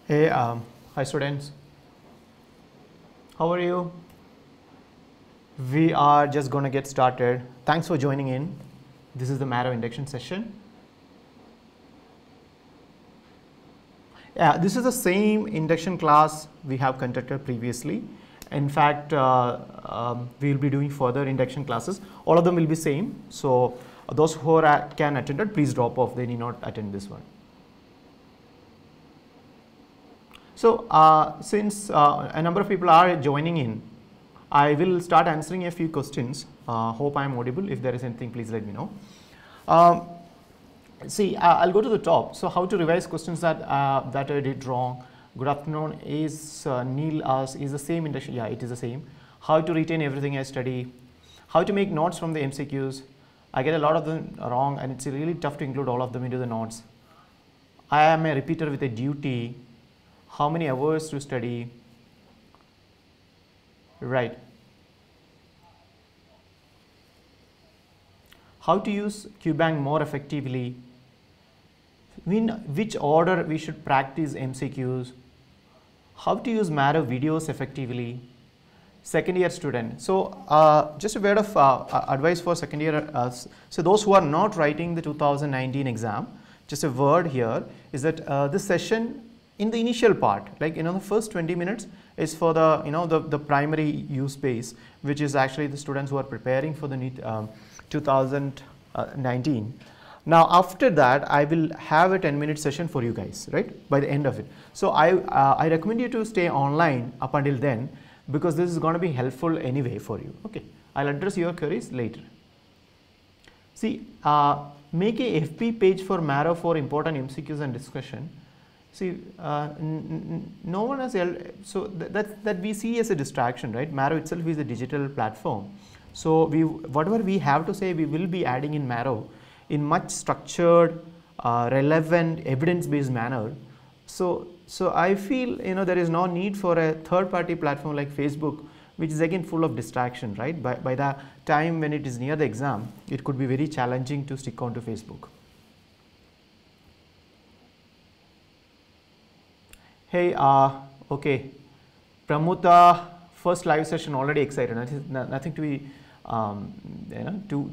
Hey, hi students. How are you? We are just going to get started. Thanks for joining in. This is the Marrow induction session. Yeah, this is the same induction class we have conducted previously. In fact, we will be doing further induction classes. All of them will be same. So those who can attend it, please drop off. They need not attend this one. So since a number of people are joining in, I will start answering a few questions. Hope I am audible. If there is anything, please let me know. See, I'll go to the top. So how to revise questions that that I did wrong. Good afternoon. Is Neil asked, is the same induction? Yeah, it is the same. How to retain everything I study. How to make notes from the MCQs. I get a lot of them wrong, and it's really tough to include all of them into the notes. I am a repeater with a duty. How many hours to study? Right. How to use QBank more effectively? In which order we should practice MCQs? How to use Marrow videos effectively? Second year student. So just a word of advice for second year. So those who are not writing the 2019 exam, just a word here is that this session in the initial part, like the first 20 minutes is for the the primary use space, which is actually the students who are preparing for the NEET 2019. Now after that, I will have a 10-minute session for you guys, right, by the end of it. So I recommend you to stay online up until then, because this is going to be helpful anyway for you. Okay, I'll address your queries later. See, make a FB page for Marrow for important MCQs and discussion. See, no one has, so that we see as a distraction, right? Marrow itself is a digital platform. So whatever we have to say, we will be adding in Marrow in much structured, relevant, evidence-based manner. So I feel there is no need for a third-party platform like Facebook, which is again full of distraction, right? By the time when it is near the exam, it could be very challenging to stick on to Facebook. Hey, okay, Pramuta, first live session, already excited. Nothing to be,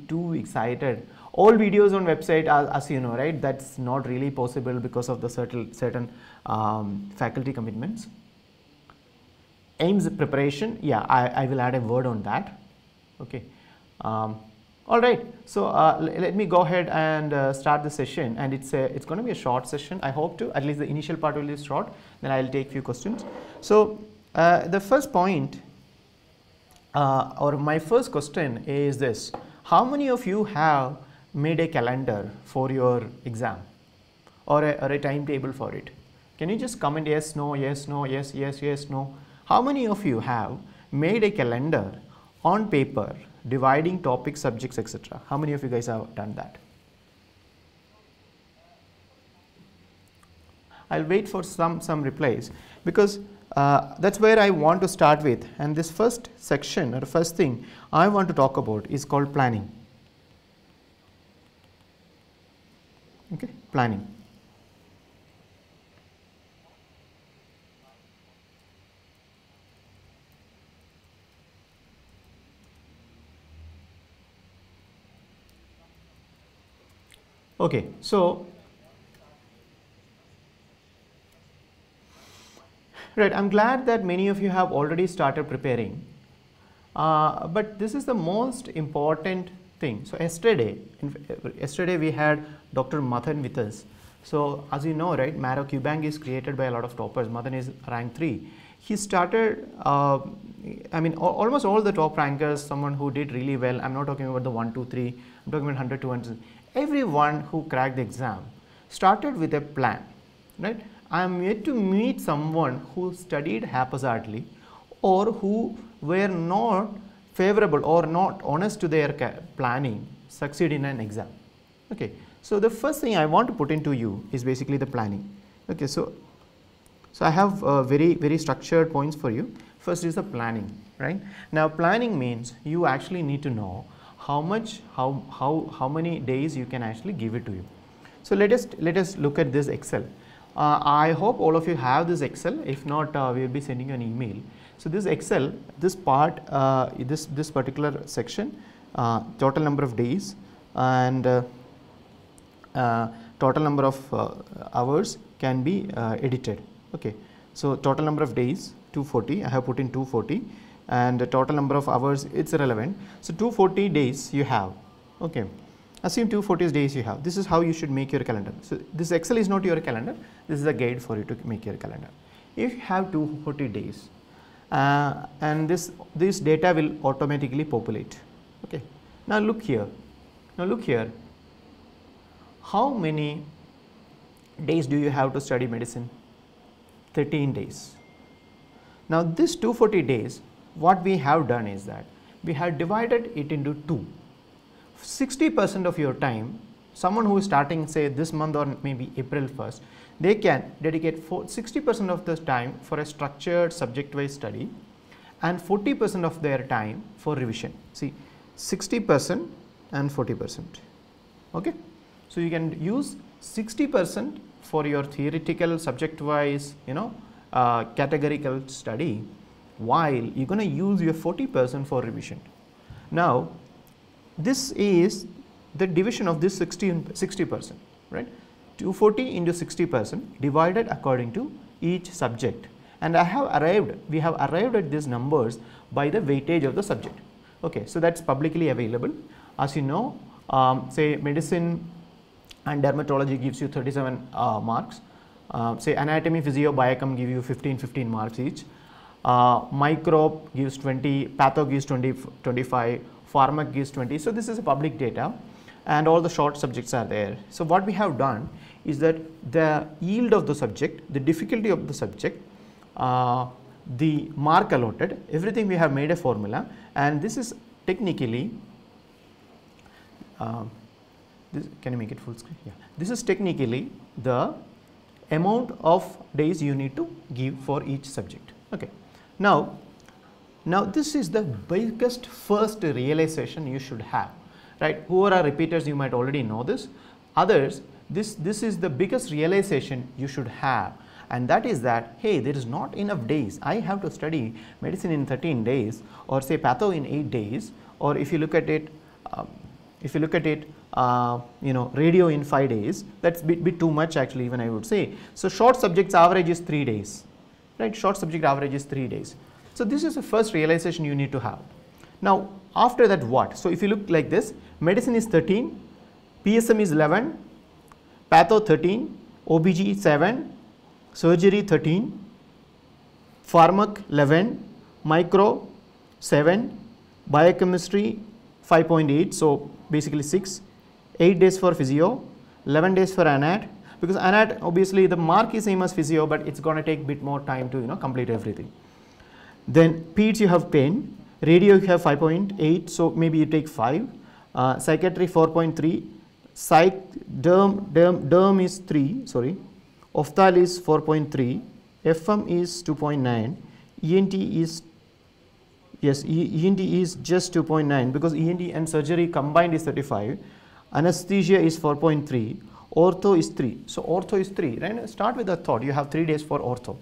too excited. All videos on website, as you know, right? That's not really possible because of the certain faculty commitments. Aims preparation, yeah, I will add a word on that. Okay. All right, so let me go ahead and start the session, and it's going to be a short session. I hope to, at least the initial part will be short, then I'll take few questions. So the first point or my first question is this: how many of you have made a calendar for your exam or a timetable for it? Can you just comment yes, no, yes, no, yes, yes, yes, no? How many of you have made a calendar on paper, dividing topics, subjects, etc.? How many of you guys have done that? I'll wait for some replies, because that's where I want to start with. And this first section, or the first thing I want to talk about, is called planning. Okay, planning. Okay, so right, I'm glad that many of you have already started preparing, but this is the most important thing. So yesterday we had Dr. Mathan with us. So as you know, right, Marrow QBank is created by a lot of toppers. Mathan is rank 3. He started, I mean, almost all the top rankers, someone who did really well. I'm not talking about the 1, 2, 3. I'm talking about 100, 200. Everyone who cracked the exam started with a plan, right? I am yet to meet someone who studied haphazardly, or who were not favorable or not honest to their planning, succeed in an exam. Okay, so the first thing I want to put into you is basically the planning. Okay, so I have very structured points for you. First is the planning, right? Now planning means you actually need to know how many days you can actually give it to you. So let us look at this Excel. I hope all of you have this Excel. If not, we will be sending you an email. So this Excel, this part, this particular section, total number of days and total number of hours can be edited. Okay. So total number of days 240. I have put in 240, and the total number of hours, it's irrelevant. So 240 days you have. Okay. Assume 240 days you have. This is how you should make your calendar. So this Excel is not your calendar. This is a guide for you to make your calendar. If you have 240 days, and this data will automatically populate. Okay. Now look here. Now look here. How many days do you have to study medicine? 13 days. Now this 240 days, what we have done is that we have divided it into two. 60% of your time, someone who is starting say this month or maybe April 1st, they can dedicate 60% of the time for a structured subject-wise study and 40% of their time for revision. See, 60% and 40%. Okay. So you can use 60% for your theoretical subject-wise, categorical study, while you're going to use your 40% for revision. Now, this is the division of this 60%, right? 240 into 60% divided according to each subject, and we have arrived at these numbers by the weightage of the subject. Okay, so that's publicly available. As you know, say medicine and dermatology gives you 37 marks. Say anatomy, physio, biochem give you 15 marks each. Microbe gives 20, patho gives 25, pharmac gives 20. So this is a public data, and all the short subjects are there. So what we have done is that the yield of the subject, the difficulty of the subject, the mark allotted, everything we have made a formula, and this is technically can you make it full screen? Yeah. This is technically the amount of days you need to give for each subject. Okay. Now this is the biggest first realization you should have, right? Who are repeaters, you might already know this. Others, this is the biggest realization you should have, and that is that, hey, there is not enough days. I have to study medicine in 13 days, or say patho in 8 days, or if you look at it, radio in 5 days, that's bit too much actually, even I would say. So short subjects average is 3 days, right? Short subject average is 3 days. So this is the first realization you need to have. Now after that what? So if you look like this, medicine is 13, PSM is 11, patho 13, OBG 7, surgery 13, pharmac 11, micro 7, biochemistry 5.8, so basically 6, 8 days for physio, 11 days for anat, because anat obviously the mark is same as physio, but it's going to take a bit more time to complete everything. Then peds you have 10, radio you have 5.8, so maybe you take 5, psychiatry 4.3, psych, derm is 3, sorry, ophthal is 4.3, FM is 2.9, ENT is, yes, ENT is just 2.9 because ENT and surgery combined is 35, anesthesia is 4.3, ortho is 3. So ortho is 3, right? Start with a thought, you have 3 days for ortho.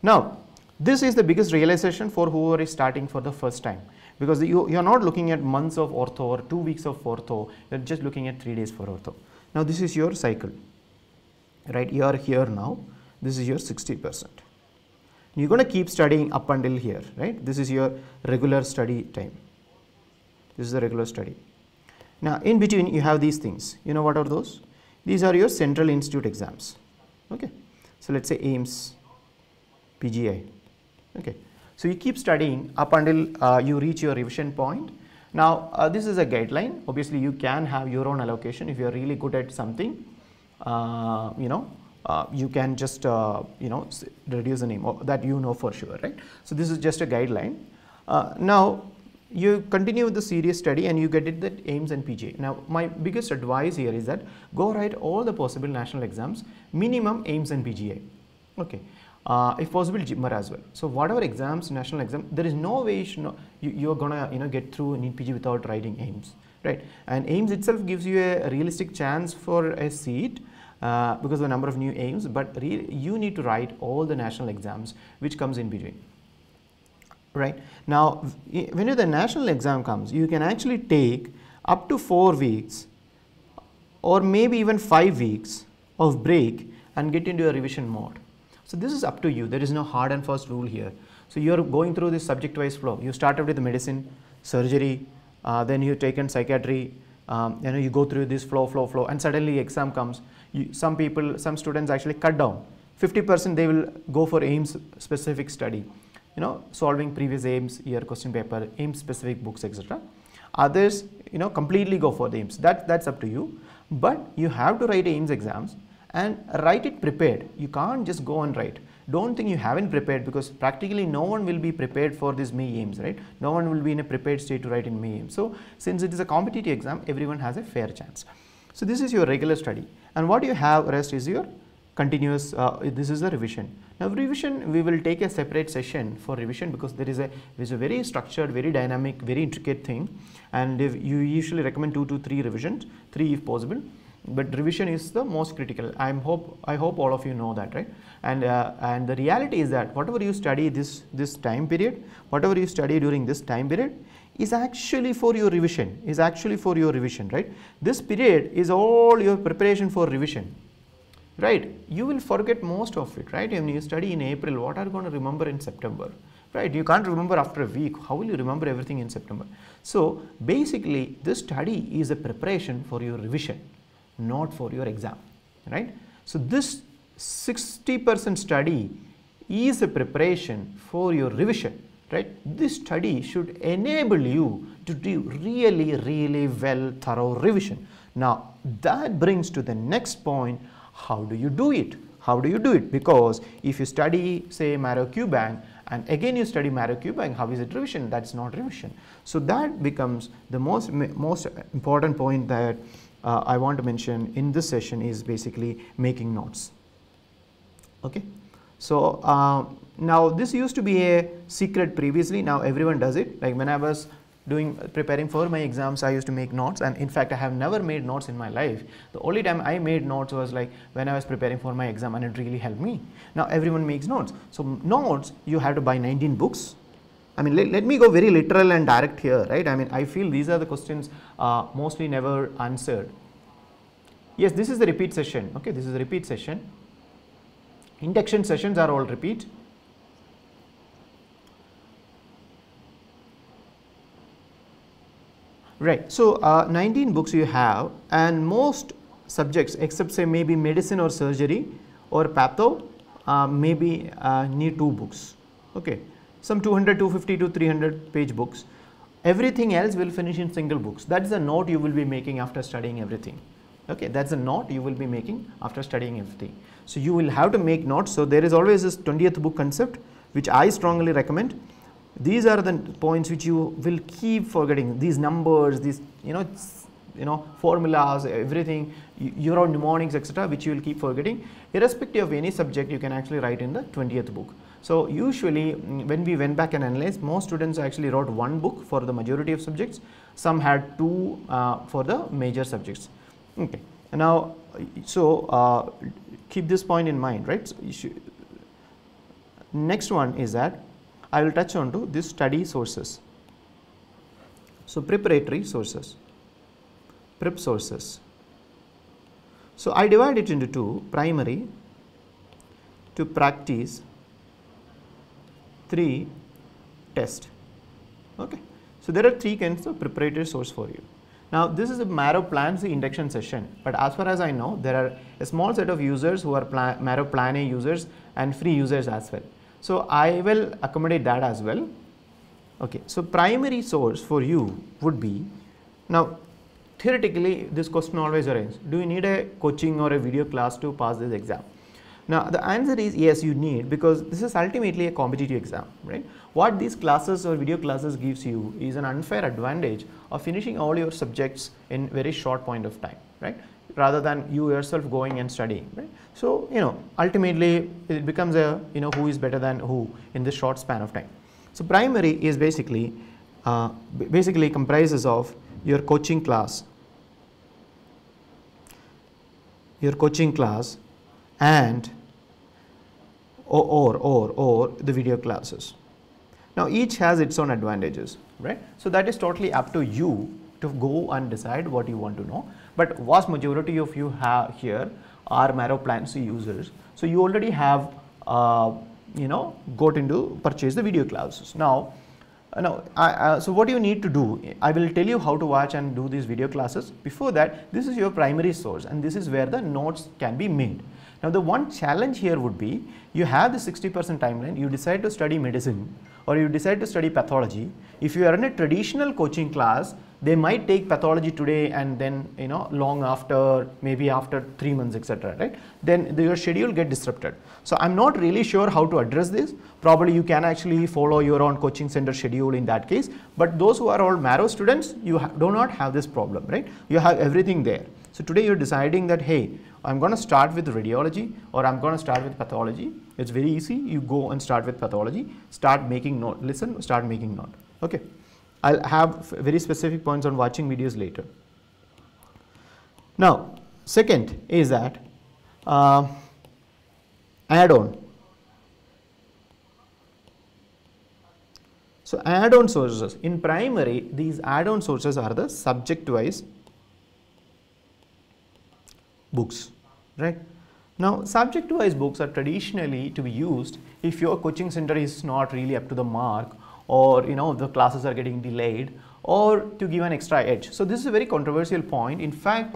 Now this is the biggest realization for whoever is starting for the first time, because you are not looking at months of ortho or 2 weeks of ortho, you are just looking at 3 days for ortho. Now this is your cycle, right? You are here now, this is your 60%. You are going to keep studying up until here, right? This is your regular study time. This is the regular study. Now in between you have these things. You know what are those? These are your central institute exams. Okay. So let's say AIMS, PGI. Okay. So you keep studying up until you reach your revision point. Now this is a guideline. Obviously you can have your own allocation if you are really good at something. You can just reduce the name that for sure, right? So this is just a guideline. Now you continue with the serious study and you get it that AIMS and PGA. Now my biggest advice here is that go write all the possible national exams, minimum AIMS and PGA. Okay. If possible GMR as well. So whatever exams, national exam, there is no way you are gonna get through NEET PG without writing AIMS, right? And AIMS itself gives you a realistic chance for a seat. because of the number of new aims, but really you need to write all the national exams which comes in between. Right. Now, when the national exam comes, you can actually take up to 4 weeks or maybe even 5 weeks of break and get into a revision mode. So this is up to you. There is no hard and fast rule here. So you are going through this subject wise flow. You started with medicine, surgery, then you taken psychiatry, you go through this flow, and suddenly exam comes. Some students actually cut down. 50% they will go for AIMS specific study, solving previous AIMS year question paper, AIMS specific books, etc. Others, completely go for the AIMS. That's up to you. But you have to write AIMS exams and write it prepared. You can't just go and write. Don't think you haven't prepared, because practically no one will be prepared for this May AIMS, right? No one will be in a prepared state to write in May AIMS. So since it is a competitive exam, everyone has a fair chance. So this is your regular study, and what you have rest is your continuous, this is the revision. Now revision, we will take a separate session for revision, because there is a very structured, very dynamic, very intricate thing, and if you usually recommend 2 to 3 revisions, 3 if possible, but revision is the most critical. I hope all of you know that, right? And the reality is that whatever you study this time period, whatever you study during this time period is actually for your revision, right? This period is all your preparation for revision. Right, you will forget most of it, right? When you study in April, what are you going to remember in September, right? You can't remember after a week. How will you remember everything in September? So basically, this study is a preparation for your revision, not for your exam, right? So this 60% study is a preparation for your revision, right? This study should enable you to do really well thorough revision. Now that brings to the next point. How do you do it? Because if you study, say, Marrow Q Bank, and again you study Marrow Q Bank, how is it revision? That's not revision. So that becomes the most important point that I want to mention in this session is basically making notes. Okay. So now this used to be a secret previously. Now everyone does it. Like when I was preparing for my exams, I used to make notes, and in fact I have never made notes in my life. The only time I made notes was like when I was preparing for my exam, and it really helped me. Now everyone makes notes. So notes, you have to buy 19 books. I mean, let me go very literal and direct here, right? I mean, I feel these are the questions mostly never answered. Yes, this is the repeat session. Okay, this is the repeat session. Induction sessions are all repeat. Right, so 19 books you have, and most subjects except say maybe medicine or surgery or patho maybe need 2 books. Okay, some 200, 250 to 300 page books. Everything else will finish in single books. That's the note you will be making after studying everything. Okay, that's a note you will be making after studying everything. So you will have to make notes. So there is always this 20th book concept, which I strongly recommend. These are the points which you will keep forgetting. These numbers, these formulas, everything, your mnemonics, etc., which you will keep forgetting. Irrespective of any subject, you can actually write in the 20th book. So usually when we went back and analyzed, most students actually wrote 1 book for the majority of subjects. Some had 2 for the major subjects. Okay. Now, so keep this point in mind, right? So next one is that I will touch on to this study sources. So preparatory sources, prep sources. So I divide it into 2: primary, to practice, 3 test. Okay. So there are 3 kinds of preparatory source for you. Now this is a Marrow plans the induction session, but as far as I know, there are a small set of users who are Marrow Plan A users and free users as well. So I will accommodate that as well. Okay, so primary source for you would be, now theoretically this question always arises, do you need a coaching or a video class to pass this exam? Now the answer is yes, you need, because this is ultimately a competitive exam, right? What these classes or video classes gives you is an unfair advantage of finishing all your subjects in very short point of time, right? Rather than you yourself going and studying, right? So, ultimately it becomes a, who is better than who in this short span of time. So primary is basically comprises of your coaching class, your coaching class and or the video classes. Now each has its own advantages, right? So that is totally up to you to go and decide what you want to know. But vast majority of you have here are Marrow plans users. So you already have got into purchase the video classes. Now so what you need to do, I will tell you how to watch and do these video classes. Before that, this is your primary source and this is where the notes can be made. Now the one challenge here would be, you have the 60% timeline, you decide to study medicine or you decide to study pathology. If you are in a traditional coaching class, they might take pathology today and then long after, maybe after 3 months, etc., right? Then your schedule get disrupted. So I'm not really sure how to address this. Probably you can actually follow your own coaching center schedule in that case, but those who are all Marrow students, you do not have this problem, right? You have everything there. So today you're deciding that, hey, I'm going to start with radiology or I'm going to start with pathology. It's very easy. You go and start with pathology, start making note, listen, start making note. Okay. I'll have very specific points on watching videos later. Now, second is that add-on. So add-on sources. In primary, these add-on sources are the subject-wise books, right? Now, subject-wise books are traditionally to be used if your coaching center is not really up to the mark, or the classes are getting delayed, or to give an extra edge. So this is a very controversial point. In fact,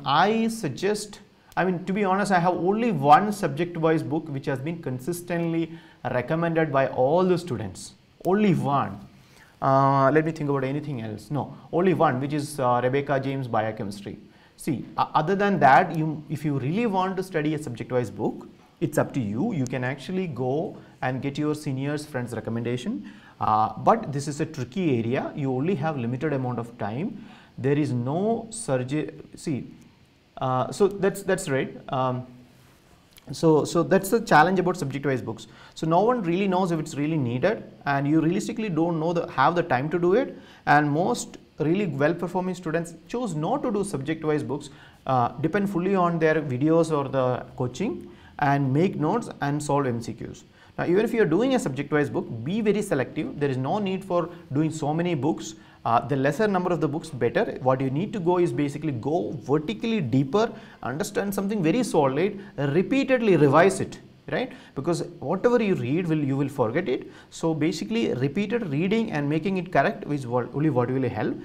I suggest, to be honest, I have only one subject-wise book which has been consistently recommended by all the students. Only one. Let me think about anything else. No, only one, which is Rebecca James Biochemistry. See, other than that, if you really want to study a subject-wise book, it's up to you. You can actually go and get your seniors' friends' recommendation. But this is a tricky area. You only have limited amount of time. There is no surgery. See, so that's right. So that's the challenge about subject-wise books. So no one really knows if it's really needed, and you realistically don't know have the time to do it. And most really well-performing students choose not to do subject-wise books, depend fully on their videos or the coaching, and make notes and solve MCQs. Now, even if you are doing a subject-wise book, be very selective. There is no need for doing so many books. The lesser number of the books, better. What you need to go is basically go vertically deeper, understand something very solid, repeatedly revise it, right? Because whatever you read, you will forget it. So basically, repeated reading and making it correct is only what will help.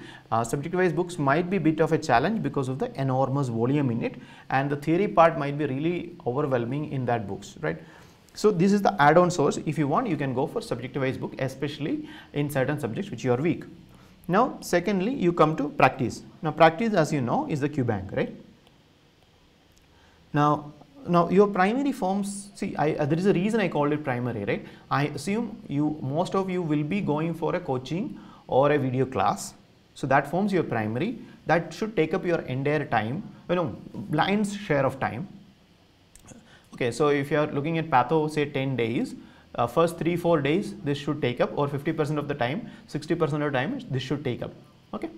Subject-wise books might be a bit of a challenge because of the enormous volume in it, and the theory part might be really overwhelming in that books, right? So this is the add-on source. If you want, you can go for subject-wise book, especially in certain subjects which you are weak. Now, secondly, you come to practice. Now, practice, as you know, is the Q bank, right? Now your primary forms, see, there is a reason I called it primary, right? I assume most of you will be going for a coaching or a video class. So that forms your primary. That should take up your entire time, lion's share of time. Okay, so if you are looking at patho, say 10 days, first 3-4 days this should take up, or 50% of the time, 60% of the time this should take up. Okay.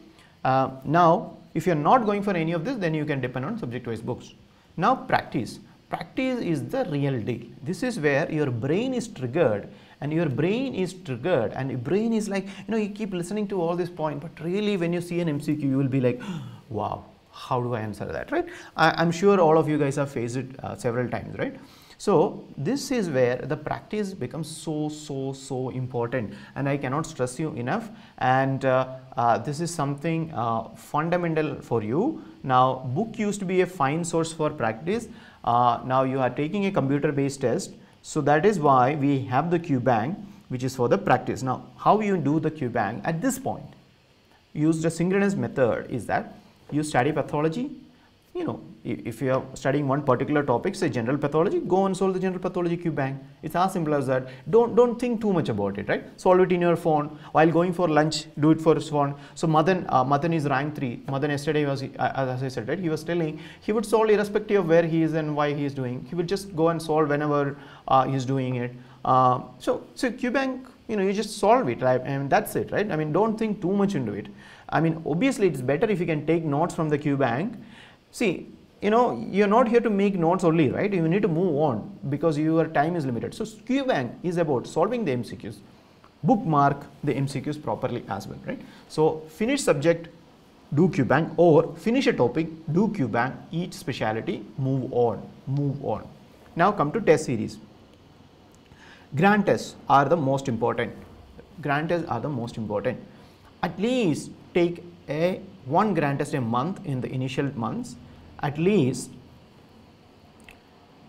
Now if you are not going for any of this, then you can depend on subject-wise books. Now practice. Practice is the real deal. This is where your brain is triggered, and your brain is like, you keep listening to all this point, but really when you see an MCQ, you will be like, wow, how do I answer that, right? I'm sure all of you guys have faced it several times, right? So this is where the practice becomes so important, and I cannot stress you enough. And this is something fundamental for you. Now, book used to be a fine source for practice. Now you are taking a computer-based test, so that is why we have the Q bank, which is for the practice. Now, how you do the Q bank at this point? Use the synchronous method is that you study pathology. If you are studying one particular topic, say general pathology, go and solve the general pathology Q bank. It's as simple as that. Don't think too much about it, right? Solve it in your phone. While going for lunch, do it for his phone. So Madan is rank 3. Madan yesterday was, as I said, right, he was telling he would solve irrespective of where he is and why he is doing. He would just go and solve whenever he is doing it. So Q bank, you just solve it, right? And that's it, right? Don't think too much into it. Obviously it's better if you can take notes from the Q bank. See, you're not here to make notes only, right? You need to move on because your time is limited. So QBank is about solving the MCQs, bookmark the MCQs properly as well, right? So finish subject, do QBank, or finish a topic, do QBank, each speciality, move on. Now come to test series. Grand tests are the most important. At least take one grand test a month in the initial months. At least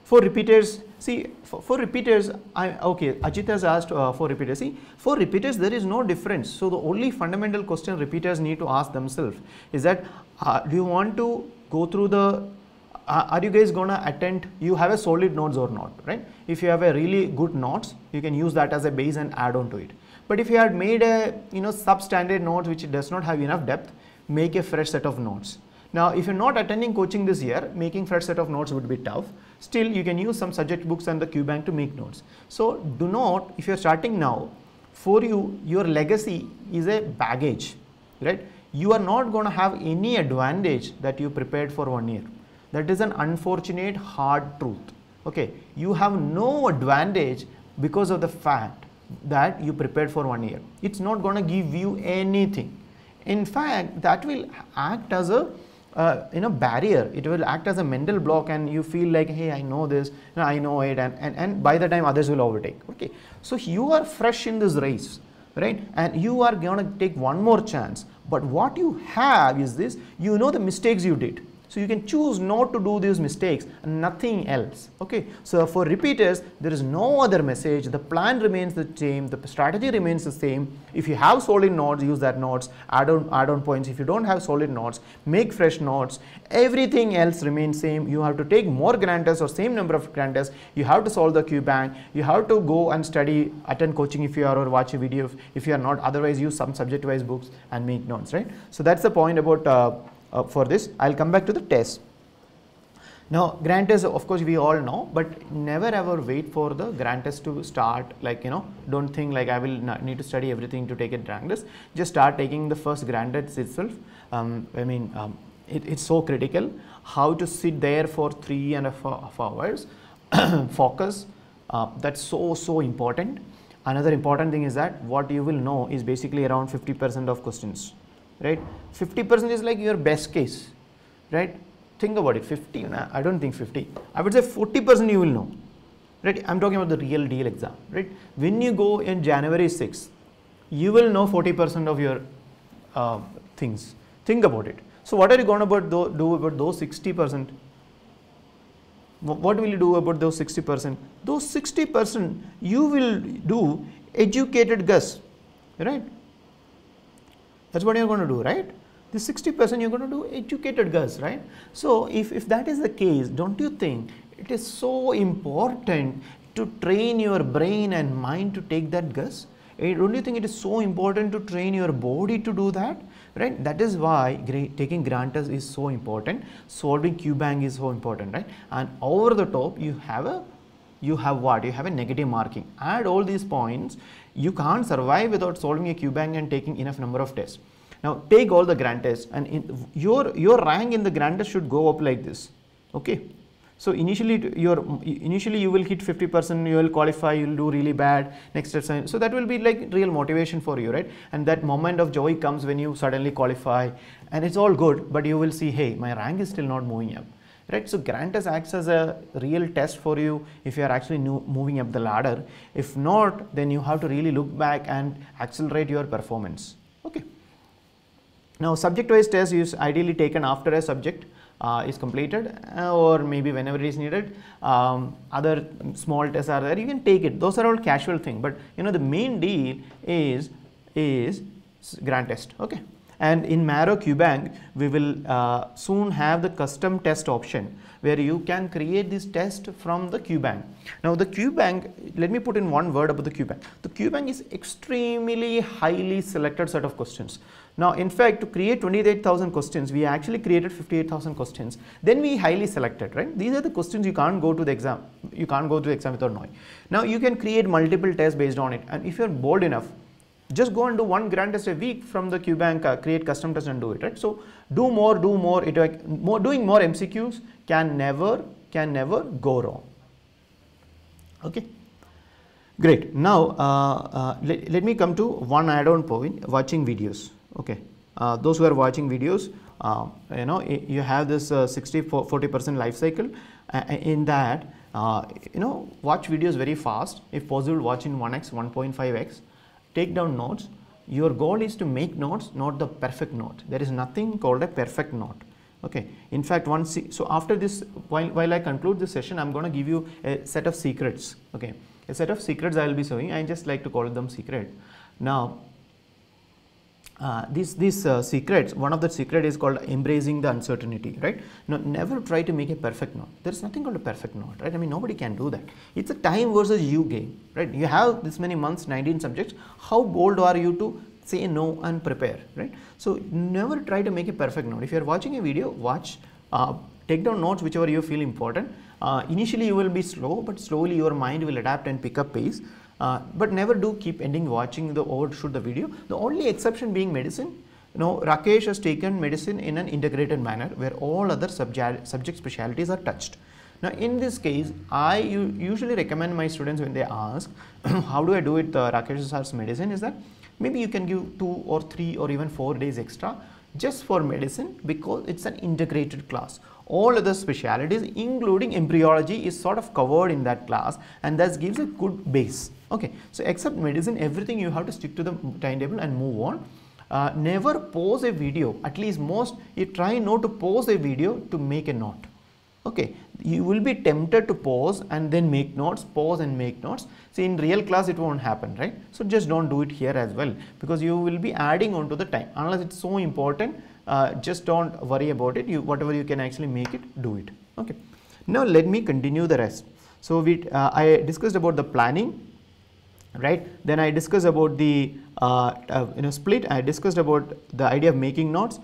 for repeaters, see for repeaters, Ajit has asked for repeaters. See, for repeaters there is no difference. So the only fundamental question repeaters need to ask themselves is that do you want to go through the are you guys gonna attend, you have a solid notes or not, right? If you have a really good notes, you can use that as a base and add on to it. But if you had made a substandard notes which does not have enough depth, make a fresh set of notes. Now if you're not attending coaching this year, making fresh set of notes would be tough. Still you can use some subject books and the QBank to make notes. So do not, if you're starting now, for you, your legacy is a baggage, right? You are not going to have any advantage that you prepared for 1 year. That is an unfortunate hard truth. Okay, you have no advantage because of the fact that you prepared for 1 year. It's not going to give you anything. In fact, that will act as a barrier. It will act as a mental block, and you feel like, hey, I know this, I know it, and by the time others will overtake. Okay, so you are fresh in this race, right? And you are going to take one more chance. But what you have is this: the mistakes you did. So you can choose not to do these mistakes and nothing else. Okay, so for repeaters, there is no other message. The plan remains the same, the strategy remains the same. If you have solid notes, use that notes, add on points. If you don't have solid notes, make fresh notes. Everything else remains same. You have to take more grand tests or same number of grand tests. You have to solve the QBank. You have to go and study, attend coaching if you are, or watch a video if you are not. Otherwise, use some subject-wise books and make notes, right? So that's the point about for this. I'll come back to the test. Now grand test, of course we all know, but never ever wait for the grand test to start. Like, don't think like I will need to study everything to take a grand test. Just start taking the first grand test itself. It's so critical. How to sit there for 3.5 hours, focus, that's so important. Another important thing is that what you will know is basically around 50% of questions, right? 50% is like your best case, right? Think about it. 50, I don't think 50. I would say 40% you will know, right? I'm talking about the real deal exam, right? When you go in January 6th, you will know 40% of your things. Think about it. So what are you going to do about those 60%? What will you do about those 60%? Those 60% you will do educated guess, right? That's what you're going to do, right? The 60% you're going to do educated guess, right? So if that is the case, don't you think it is so important to train your brain and mind to take that guess? Don't you think it is so important to train your body to do that, right? That is why taking grand test is so important. Solving QBank is so important, right? And over the top, you have a negative marking. Add all these points. You can't survive without solving a QBank and taking enough number of tests. Now take all the grand tests, and your rank in the grand test should go up like this. Okay. So initially you will hit 50%, you will qualify, you will do really bad, next test. So that will be like real motivation for you, right? And that moment of joy comes when you suddenly qualify, and it's all good, but you will see, hey, my rank is still not moving up, right? So grand test acts as a real test for you if you are actually moving up the ladder. If not, then you have to really look back and accelerate your performance. Okay. Now subject-wise test is ideally taken after a subject is completed, or maybe whenever it is needed. Other small tests are there, you can take it. Those are all casual thing, but the main deal is grand test. Okay. And in Marrow QBank, we will soon have the custom test option where you can create this test from the QBank. Now the QBank, let me put in one word about the QBank. The QBank is extremely highly selected set of questions. Now in fact, to create 28,000 questions, we actually created 58,000 questions. Then we highly selected, right? These are the questions you can't go to the exam. You can't go to the exam without knowing. Now you can create multiple tests based on it, and if you're bold enough, Just go and do one grand test a week from the QBank, create custom test and do it, right? So do more, doing more MCQs can never go wrong. Okay, great. Now let me come to one add-on point: watching videos. Okay, those who are watching videos, you have this 60-40% life cycle. In that, watch videos very fast. If possible, watch in 1x, 1.5x. Take down notes. Your goal is to make notes, not the perfect note. There is nothing called a perfect note. Okay. In fact, so after this, while I conclude this session, I'm going to give you a set of secrets. Okay, a set of secrets I will be showing. I just like to call them secret. Now, these secrets, one of the secret is called embracing the uncertainty, right? Now, never try to make a perfect note. There is nothing called a perfect note, right? I mean, nobody can do that. It's a time versus you game, right? You have this many months, 19 subjects. How bold are you to say no and prepare, right? So never try to make a perfect note. If you are watching a video, watch, take down notes whichever you feel important. Initially you will be slow, but slowly your mind will adapt and pick up pace. But never do keep ending watching the overshoot the video. The only exception being medicine. Rakesh has taken medicine in an integrated manner where all other subject specialties are touched. Now in this case, I usually recommend my students when they ask how do I do it, Rakesh sir's medicine, is that maybe you can give 2 or 3 or even 4 days extra just for medicine, because it's an integrated class. All other specialities including embryology is sort of covered in that class, and that gives a good base. Okay, so except medicine, everything you have to stick to the timetable and move on. Never pause a video. At least you try not to pause a video to make a note. Okay, you will be tempted to pause and then make notes, pause and make notes. See, in real class it won't happen, right? So just don't do it here as well, because you will be adding on to the time. Unless it's so important, just don't worry about it. Whatever you can actually make it, do it. Okay, now let me continue the rest. So I discussed about the planning, right? Then I discussed about the split. I discussed about the idea of making notes.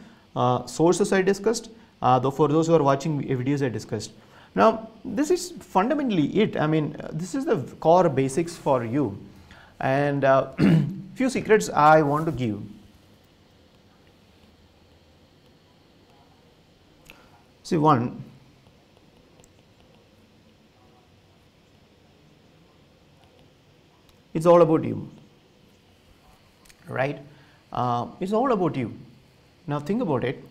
Sources I discussed. For those who are watching videos, I discussed. Now this is fundamentally it. I mean, this is the core basics for you, and few secrets I want to give. See, one, it's all about you, right? It's all about you. Now think about it.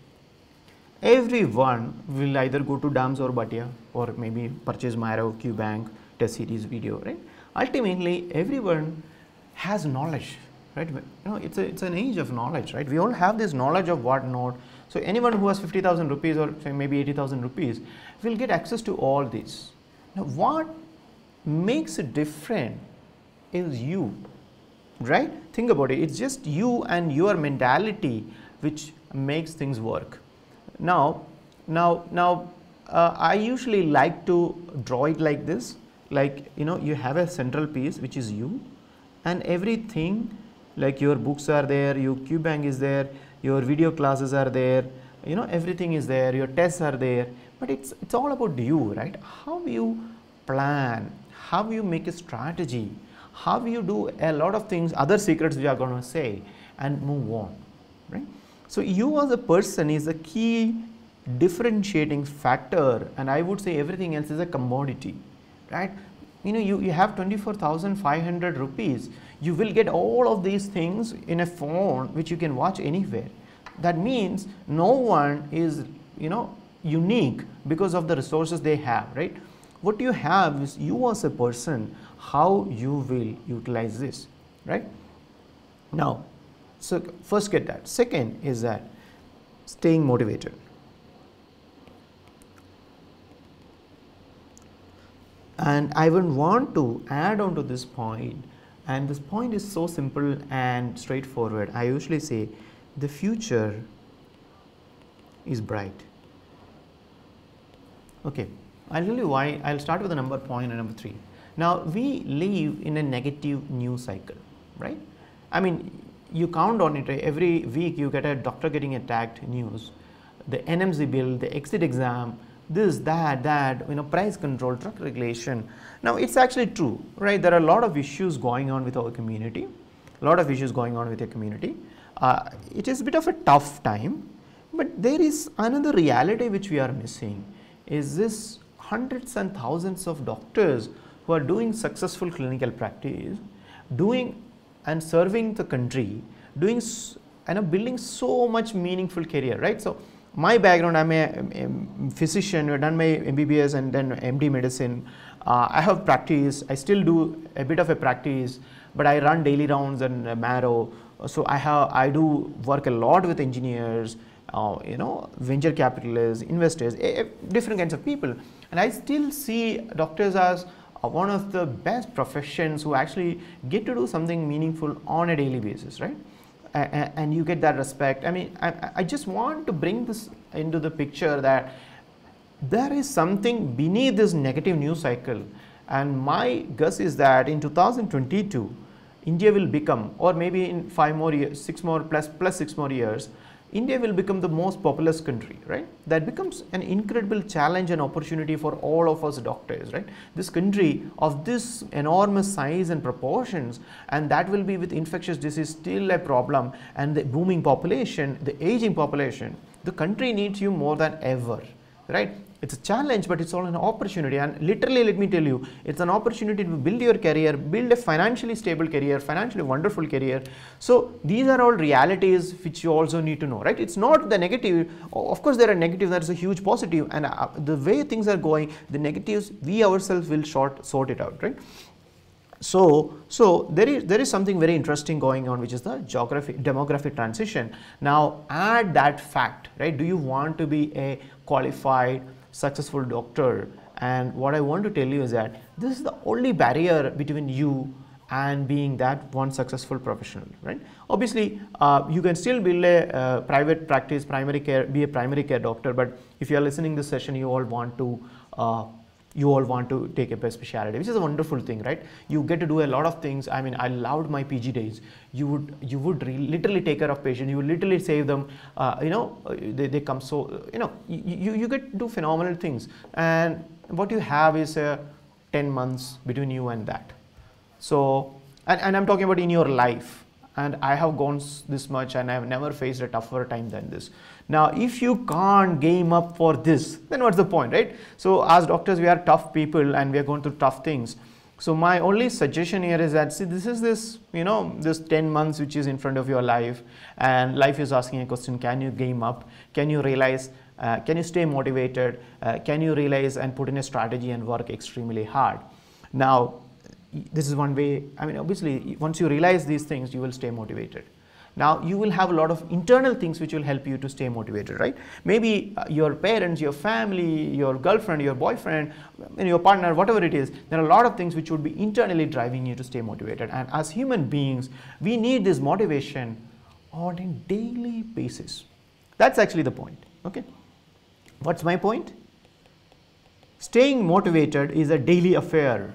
Everyone will either go to DAMS or Bhatia, or maybe purchase Marrow, QBank, test series video, right? Ultimately, everyone has knowledge, right? It's an age of knowledge, right? We all have this knowledge of what not. So anyone who has 50,000 rupees or say maybe 80,000 rupees will get access to all this. Now, what makes it different is you, right? Think about it. It's just you and your mentality which makes things work. Now, I usually like to draw it like this, like, you have a central piece which is you, and everything, like your books are there, your QBank is there, your video classes are there, everything is there, your tests are there, but it's all about you, right? How you plan, how you make a strategy, how you do a lot of things, other secrets we are going to say, and move on, right? So you as a person is a key differentiating factor, and I would say everything else is a commodity, right? You have 24,500 rupees. You will get all of these things in a phone which you can watch anywhere. That means no one is, unique because of the resources they have, right? What you have is you as a person, how you will utilize this, right? Now, so first get that. Second is that staying motivated. And I would want to add on to this point, and this point is so simple and straightforward. I usually say the future is bright. Okay, I'll tell you why. I'll start with the point number 3. Now, we live in a negative news cycle, right? I mean, you count on it, every week you get a doctor getting attacked news, the NMC bill, the exit exam, this, that, price control, drug regulation. Now, it's actually true, right? There are a lot of issues going on with our community, a lot of issues going on with your community. It is a bit of a tough time, but there is another reality which we are missing, is this hundreds and thousands of doctors who are doing successful clinical practice, doing and serving the country, doing building so much meaningful career, right? So my background, I'm a physician, I've done my MBBS and then MD medicine. I have practice, I still do a bit of a practice, but I run daily rounds in Marrow. So I do work a lot with engineers, venture capitalists, investors, different kinds of people. And I still see doctors as one of the best professions who actually get to do something meaningful on a daily basis, right? And you get that respect. I mean, I just want to bring this into the picture that there is something beneath this negative news cycle. And my guess is that in 2022, India will become, or maybe in 5 more years, 6 more plus 6 more years, India will become the most populous country, right? That becomes an incredible challenge and opportunity for all of us doctors, right? This country of this enormous size and proportions, and that will be with infectious disease still a problem, and the booming population, the aging population, the country needs you more than ever, right? It's a challenge, but it's all an opportunity. And literally, let me tell you, it's an opportunity to build your career, build a financially stable career, financially wonderful career. So these are all realities which you also need to know, right? It's not the negative. Of course, there are negatives. There's a huge positive. And the way things are going, the negatives, we ourselves will sort it out, right? So there is something very interesting going on, which is the demographic transition. Now add that fact, right? Do you want to be a qualified, successful doctor? And what I want to tell you is that this is the only barrier between you and being that one successful professional, right? Obviously, you can still build a private practice, primary care, be a primary care doctor. But if you are listening to this session, you all want to take a specialty, which is a wonderful thing, right? You get to do a lot of things. I mean, I loved my PG days. You would literally take care of patients. You would literally save them. They come so, you get to do phenomenal things. And what you have is 10 months between you and that. So, and I'm talking about in your life. And I have gone this much, and I have never faced a tougher time than this. Now, if you can't game up for this, then what's the point, right? So as doctors, we are tough people and we are going through tough things. So my only suggestion here is that, see, this is this 10 months which is in front of your life, and life is asking a question: can you game up? Can you realize? Can you stay motivated? Can you realize and put in a strategy and work extremely hard? Now, this is one way. I mean, obviously, once you realize these things, you will stay motivated. Now, you will have a lot of internal things which will help you to stay motivated, right? Maybe your parents, your family, your girlfriend, your boyfriend, your partner, whatever it is, there are a lot of things which would be internally driving you to stay motivated. And as human beings, we need this motivation on a daily basis. That's actually the point, okay? What's my point? Staying motivated is a daily affair.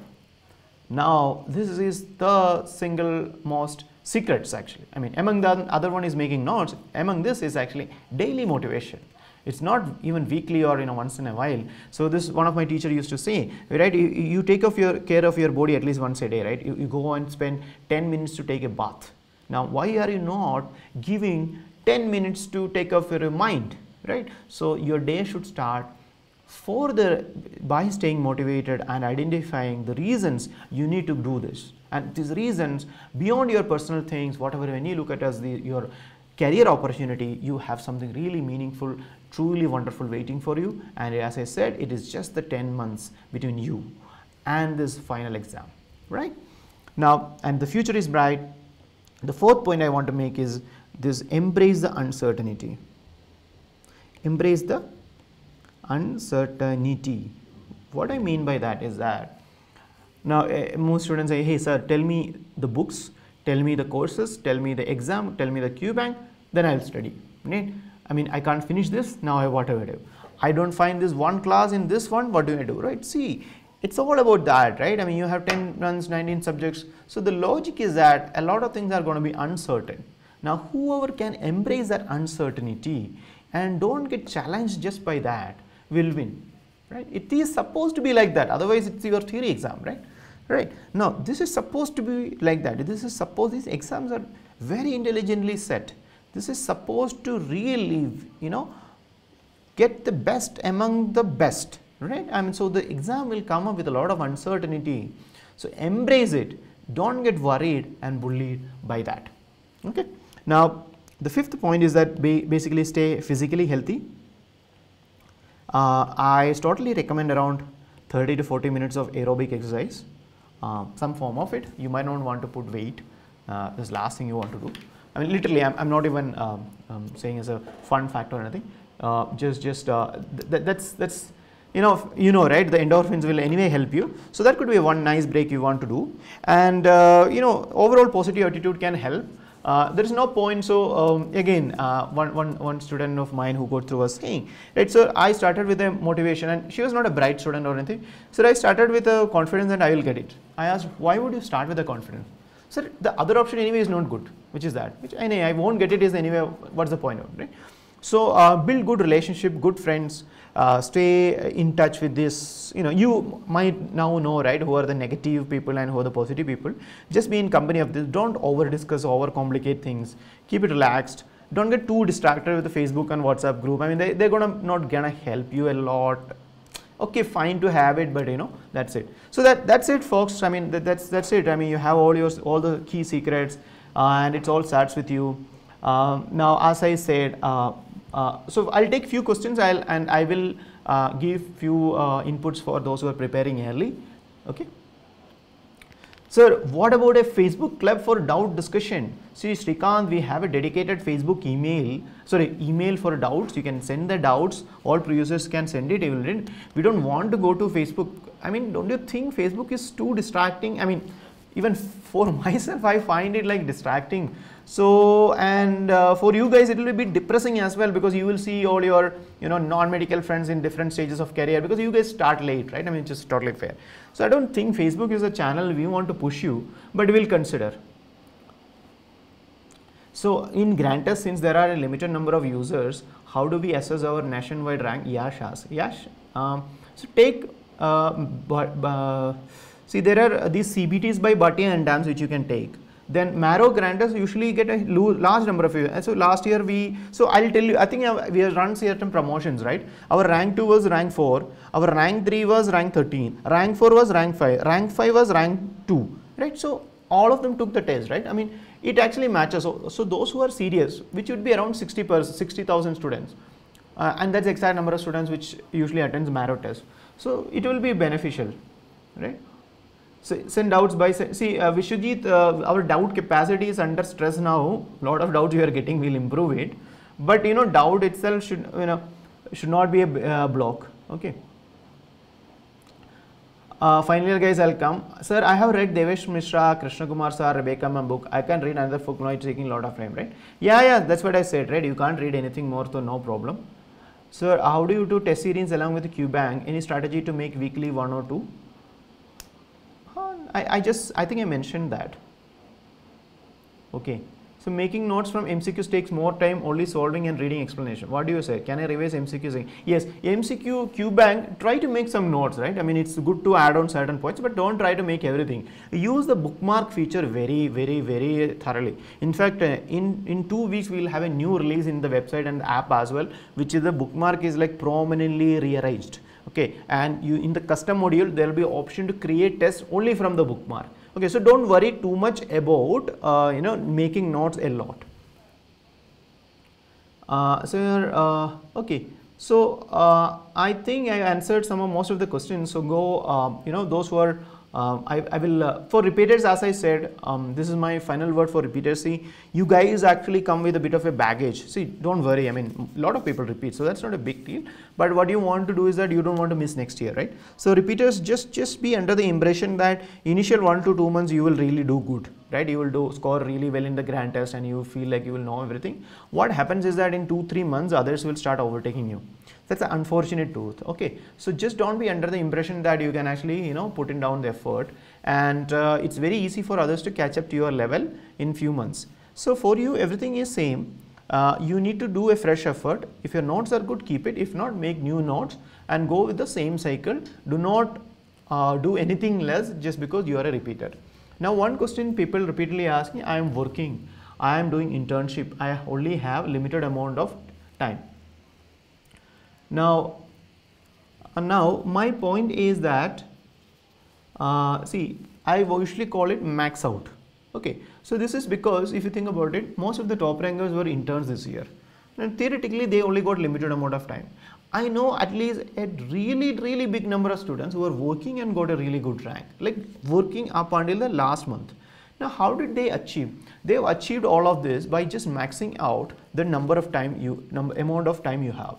Now, this is the single most secrets actually. I mean, among the other one is making notes, among this is actually daily motivation. It's not even weekly or once in a while. So this, one of my teacher used to say, right, you take care of your body at least once a day, right? You go and spend 10 minutes to take a bath. Now, why are you not giving 10 minutes to take care of your mind, right? So your day should start by staying motivated and identifying the reasons you need to do this. And these reasons, beyond your personal things, whatever, when you look at as your career opportunity, you have something really meaningful, truly wonderful waiting for you. And as I said, it is just the 10 months between you and this final exam, right? Now, and the future is bright. The fourth point I want to make is this: embrace the uncertainty. Embrace the uncertainty. What I mean by that is that, now most students say, hey sir, tell me the books, tell me the courses, tell me the exam, tell me the Q bank, then I'll study, right? I mean, I can't finish this, now what do I do? I don't find this one class in this one, what do I do, right? See, it's all about that, right? I mean, you have 10 runs, 19 subjects. So the logic is that a lot of things are going to be uncertain. Now, whoever can embrace that uncertainty and don't get challenged just by that will win, right? It is supposed to be like that. Otherwise, it's your theory exam, right? right? Now this is supposed to be like that. This is supposed, these exams are very intelligently set. This is supposed to really, you know, get the best among the best, right? I mean, so the exam will come up with a lot of uncertainty. So embrace it. Don't get worried and bullied by that. Okay. Now the fifth point is that basically stay physically healthy. I totally recommend around 30 to 40 minutes of aerobic exercise, some form of it. You might not want to put weight. This last thing you want to do. I mean, literally, I'm not even saying as a fun fact or anything. That's you know, right? The endorphins will anyway help you. So that could be one nice break you want to do. And you know, overall positive attitude can help. There is no point. So again, one student of mine who got through was saying, right, so I started with a motivation, and she was not a bright student or anything. So I started with a confidence that I will get it. I asked, why would you start with a confidence? So the other option anyway is not good, which is that, which I won't get it is anyway, what's the point of it, right? So build good relationship, good friends, stay in touch with this. You know, you might now know, right, who are the negative people and who are the positive people. Just be in company of this. Don't over discuss, over complicate things. Keep it relaxed. Don't get too distracted with the Facebook and WhatsApp group. I mean, they're not gonna help you a lot. Okay, fine to have it, but you know, that's it. So that's it, folks. I mean, that's it. I mean, you have all the key secrets, and it all starts with you. Now, as I said, so I'll take few questions. I will give few inputs for those who are preparing early. Okay. Sir, what about a Facebook club for doubt discussion? See, Srikanth, we have a dedicated Facebook email for doubts. You can send the doubts. All users can send it. We don't want to go to Facebook. I mean, don't you think Facebook is too distracting? I mean, even for myself, I find it like distracting. So, and for you guys, it will be a bit depressing as well, because you will see all your, you know, non-medical friends in different stages of career, because you guys start late, right? I mean, it's just totally fair. So I don't think Facebook is a channel we want to push you, but we'll consider. So in Granters, since there are a limited number of users, how do we assess our nationwide rank? Yash asks. Yash, so take, see, there are these CBTs by Bhatia and Dams which you can take. Then Marrow Granters usually get a large number of users. So last year so I'll tell you, I think we have run certain promotions, right? Our rank 2 was rank 4, our rank 3 was rank 13, rank 4 was rank 5, rank 5 was rank 2, right? So all of them took the test, right? I mean, it actually matches. So those who are serious, which would be around 60,000 students, and that's the exact number of students which usually attends Marrow test. So it will be beneficial, right? So send doubts by, see, Vishwajit, our doubt capacity is under stress now. A lot of doubts you are getting, we'll improve it. But you know, doubt itself should not be a block. Okay. Finally, guys, I'll come. Sir, I have read Devesh Mishra, Krishna Kumar sir, Rebecca Ma'am book. I can read another book now. It's taking a lot of time, right? Yeah, that's what I said, right? You can't read anything more, so no problem. Sir, how do you do test series along with the QBank? Any strategy to make weekly 1 or 2? I think I mentioned that. Okay. So making notes from MCQs takes more time, only solving and reading explanation. What do you say? Can I revise MCQs? Yes, MCQ, QBank, try to make some notes, right? I mean, it's good to add on certain points, but don't try to make everything. Use the bookmark feature very, very, very thoroughly. In fact, in 2 weeks, we'll have a new release in the website and the app as well, which is the bookmark is like prominently rearranged. Okay, and you in the custom module, there will be an option to create tests only from the bookmark. Okay, so don't worry too much about making notes a lot. Okay, so I think I answered most of the questions. So go, those who are I will for repeaters, as I said, this is my final word for repeaters. See, you guys actually come with a bit of a baggage. See, don't worry. I mean, a lot of people repeat, so that's not a big deal. But what you want to do is that you don't want to miss next year, right? So repeaters, just be under the impression that initial 1 to 2 months you will really do good, right? You will score really well in the grand test, and you feel like you will know everything. What happens is that in 2-3 months, others will start overtaking you. That's an unfortunate truth. Okay, so just don't be under the impression that you can actually put in down the effort, and it's very easy for others to catch up to your level in few months. So for you, everything is same. You need to do a fresh effort. If your notes are good, keep it. If not, make new notes and go with the same cycle. Do not do anything less just because you are a repeater. Now one question people repeatedly ask me, I am working, I am doing internship, I only have limited amount of time. Now my point is that see, I usually call it max out. Okay, so this is because if you think about it, most of the top rankers were interns this year, and theoretically they only got limited amount of time. I know at least a really big number of students who are working and got a really good rank, like working up until the last month. Now how did they achieve? They have achieved all of this by just maxing out the amount of time you have.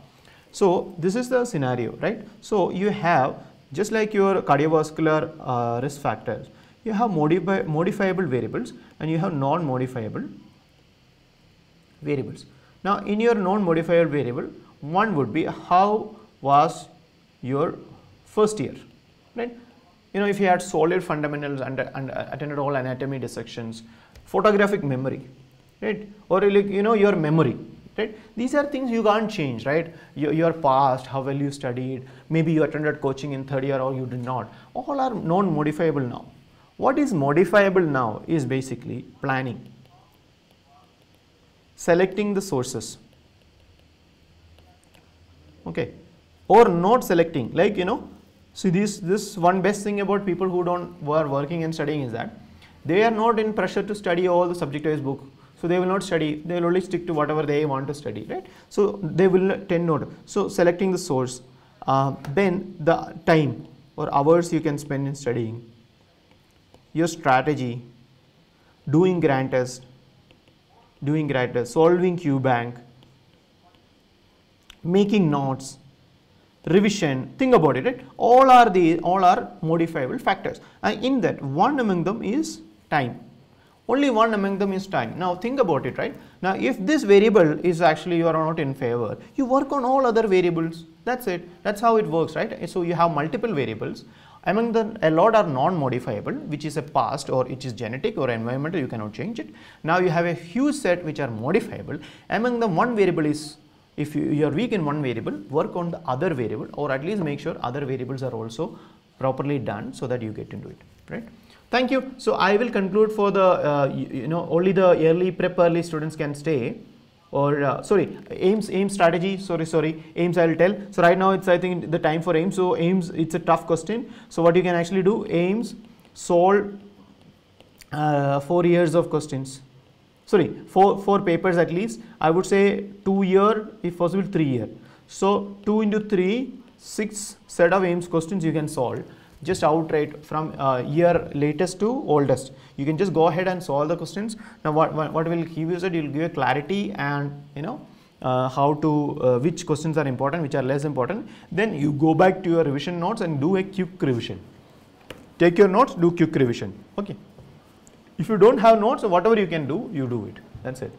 So this is the scenario, right? So you have, just like your cardiovascular risk factors, you have modifiable variables and you have non-modifiable variables. Now in your non-modifiable variable, one would be how was your first year, right? You know, if you had solid fundamentals and attended all anatomy dissections, photographic memory, right? Or like, you know, your memory, right? These are things you can't change, right? Your past, how well you studied, maybe you attended coaching in third year or you did not. All are non-modifiable now. What is modifiable now is basically planning, selecting the sources, okay, or not selecting. Like, you know, see, this one best thing about people who are working and studying is that they are not in pressure to study all the subject-wise book. So they will not study, they will only stick to whatever they want to study, right? So they will tend not. So selecting the source, then the time or hours you can spend in studying, your strategy, doing grand test, solving Q bank, making notes, revision. Think about it, right? All are modifiable factors, and in that one among them is time. Only one among them is time. Now think about it, right? Now if this variable is actually you are not in favor, you work on all other variables. That's it. That's how it works, right? So you have multiple variables. Among them, a lot are non-modifiable, which is a past or it is genetic or environmental, you cannot change it. Now you have a huge set which are modifiable. Among them, one variable is, if you are weak in one variable, work on the other variable, or at least make sure other variables are also properly done so that you get into it, right? Thank you. So I will conclude for the, only the early prep early students can stay, or sorry, AIMS strategy, sorry, AIMS I will tell. So right now it's, I think, the time for AIMS. So AIMS, it's a tough question. So what you can actually do, AIMS solve 4 years of questions. Sorry, four papers at least. I would say 2 year, if possible 3 year. So 2 into 3, 6 set of AIMS questions you can solve just outright from year latest to oldest. You can just go ahead and solve the questions. Now what will give you is that you will give a clarity and how to which questions are important, which are less important. Then you go back to your revision notes and do a quick revision. Take your notes, do quick revision. Okay. If you don't have notes, whatever you can do, you do it. That's it.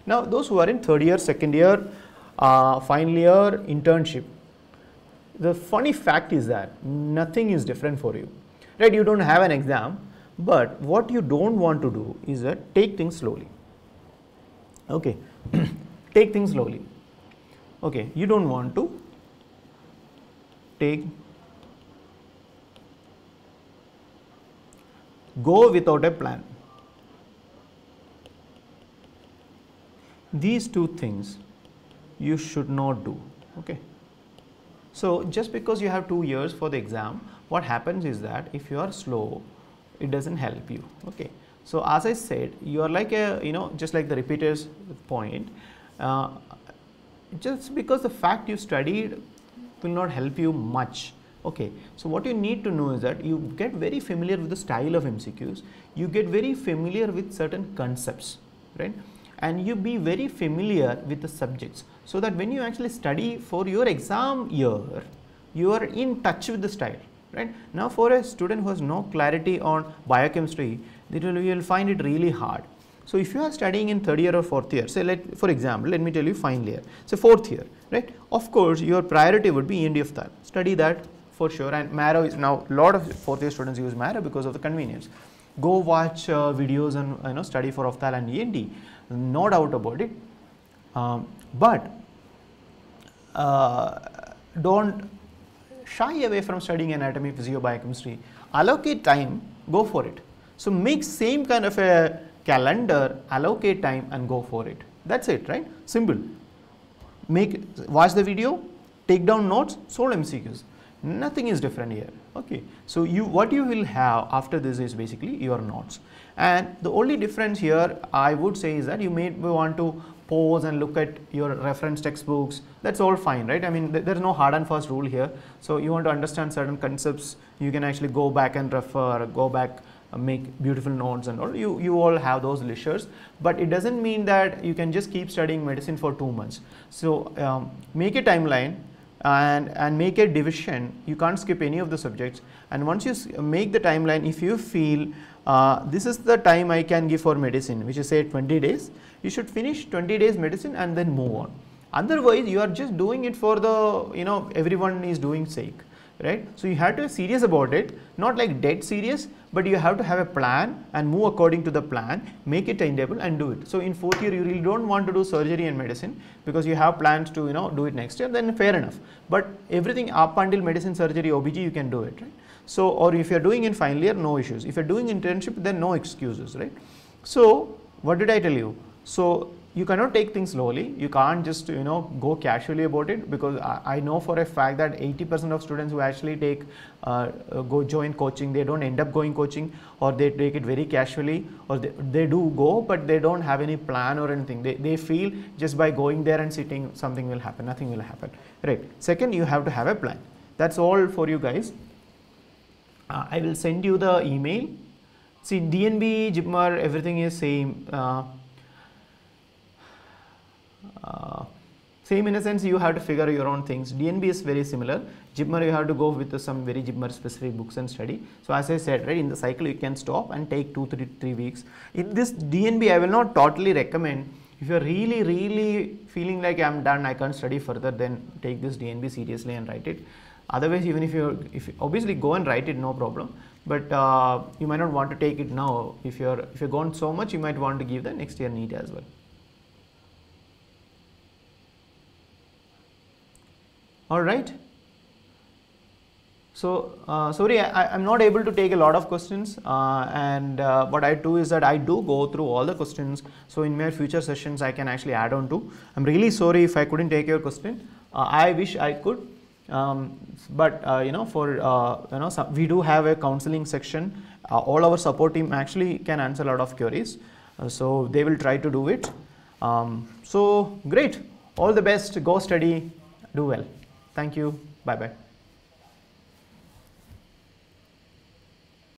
Now those who are in third year, second year, final year, internship, the funny fact is that nothing is different for you, right? You don't have an exam, but what you don't want to do is that take things slowly. Okay, take things slowly. Okay, you don't want to go without a plan. These two things you should not do. Okay. So just because you have 2 years for the exam, what happens is that if you are slow, it doesn't help you. Okay. So as I said, you are like a, just like the repeaters point, just because the fact you studied will not help you much. Okay. So what you need to know is that you get very familiar with the style of MCQs, you get very familiar with certain concepts, right? And you be very familiar with the subjects, so that when you actually study for your exam year, you are in touch with the style, right? Now for a student who has no clarity on biochemistry, you will find it really hard. So if you are studying in third year or fourth year, say for example, let me tell you final year, so fourth year, right? Of course, your priority would be END of that. Study that for sure, and Marrow is now, a lot of fourth year students use Marrow because of the convenience. Go watch videos and study for Ophthal and END. No doubt about it, but don't shy away from studying anatomy, physio, biochemistry. Allocate time, go for it. So make same kind of a calendar, allocate time and go for it. That's it, right? Simple. Watch the video, take down notes, solve MCQs. Nothing is different here. Okay. So what you will have after this is basically your notes. And the only difference here I would say is that you may want to pause and look at your reference textbooks. That's all fine, right? I mean, there's no hard and fast rule here. So you want to understand certain concepts, you can actually go back and refer, go back, make beautiful notes and all. You all have those leisures, but it doesn't mean that you can just keep studying medicine for 2 months. So make a timeline and make a division. You can't skip any of the subjects, and once you make the timeline, if you feel this is the time I can give for medicine, which is say 20 days, you should finish 20 days medicine and then move on. Otherwise you are just doing it for the everyone is doing sake, right? So you have to be serious about it, not like dead serious, but you have to have a plan and move according to the plan, make a timetable and do it. So in 4th year you really don't want to do surgery and medicine because you have plans to do it next year, then fair enough. But everything up until medicine, surgery, OBG, you can do it, right? So, or if you are doing in final year, no issues. If you are doing internship, then no excuses, right? So what did I tell you? So you cannot take things slowly. You can't just go casually about it, because I know for a fact that 80% of students who actually take go join coaching, they don't end up going coaching, or they take it very casually, or they do go but they don't have any plan or anything. They feel just by going there and sitting something will happen, nothing will happen, right? Second, you have to have a plan. That's all for you guys. I will send you the email. See, DNB, JIPMER, everything is same. Same in a sense, you have to figure your own things. DNB is very similar. JIPMER, you have to go with some very JIPMER specific books and study. So as I said, right, in the cycle you can stop and take 2-3 weeks. In this DNB, I will not totally recommend. If you are really feeling like I'm done, I can't study further, then take this DNB seriously and write it. Otherwise, even if you obviously go and write it, no problem, but you might not want to take it now. If you're gone so much, you might want to give the next year NEET as well. All right. So sorry, I'm not able to take a lot of questions, and what I do is that I do go through all the questions. So in my future sessions, I can actually add on to. I'm really sorry if I couldn't take your question. I wish I could. But we do have a counseling section. All our support team actually can answer a lot of queries, so they will try to do it. So great, all the best, go study, do well. Thank you, bye bye.